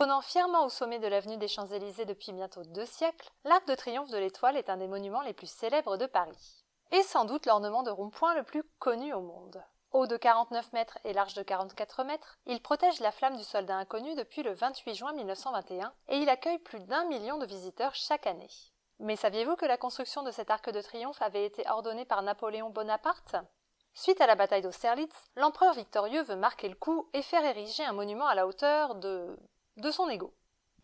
Trônant fièrement au sommet de l'avenue des Champs-Élysées depuis bientôt 2 siècles, l'Arc de Triomphe de l'Étoile est un des monuments les plus célèbres de Paris. Et sans doute l'ornement de rond-point le plus connu au monde. Haut de 49 mètres et large de 44 mètres, il protège la flamme du soldat inconnu depuis le 28 juin 1921 et il accueille plus d'1 million de visiteurs chaque année. Mais saviez-vous que la construction de cet arc de triomphe avait été ordonnée par Napoléon Bonaparte ? Suite à la bataille d'Austerlitz, l'empereur victorieux veut marquer le coup et faire ériger un monument à la hauteur de son ego.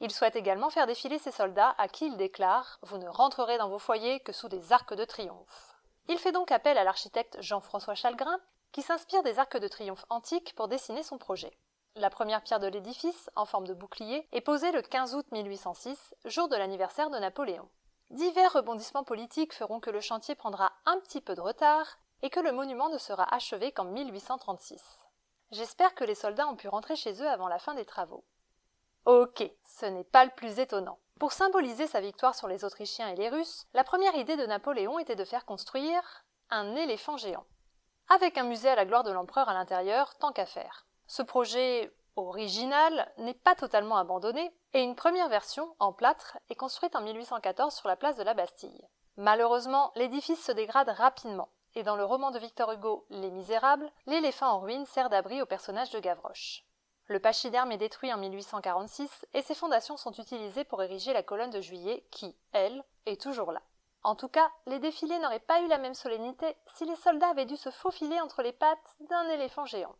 Il souhaite également faire défiler ses soldats à qui il déclare « Vous ne rentrerez dans vos foyers que sous des arcs de triomphe ». Il fait donc appel à l'architecte Jean-François Chalgrin, qui s'inspire des arcs de triomphe antiques pour dessiner son projet. La première pierre de l'édifice, en forme de bouclier, est posée le 15 août 1806, jour de l'anniversaire de Napoléon. Divers rebondissements politiques feront que le chantier prendra un petit peu de retard et que le monument ne sera achevé qu'en 1836. J'espère que les soldats ont pu rentrer chez eux avant la fin des travaux. Ok, ce n'est pas le plus étonnant. Pour symboliser sa victoire sur les Autrichiens et les Russes, la première idée de Napoléon était de faire construire un éléphant géant, avec un musée à la gloire de l'empereur à l'intérieur, tant qu'à faire. Ce projet original n'est pas totalement abandonné, et une première version, en plâtre, est construite en 1814 sur la place de la Bastille. Malheureusement, l'édifice se dégrade rapidement, et dans le roman de Victor Hugo, Les Misérables, l'éléphant en ruine sert d'abri au personnage de Gavroche. Le pachyderme est détruit en 1846 et ses fondations sont utilisées pour ériger la colonne de Juillet qui, elle, est toujours là. En tout cas, les défilés n'auraient pas eu la même solennité si les soldats avaient dû se faufiler entre les pattes d'un éléphant géant.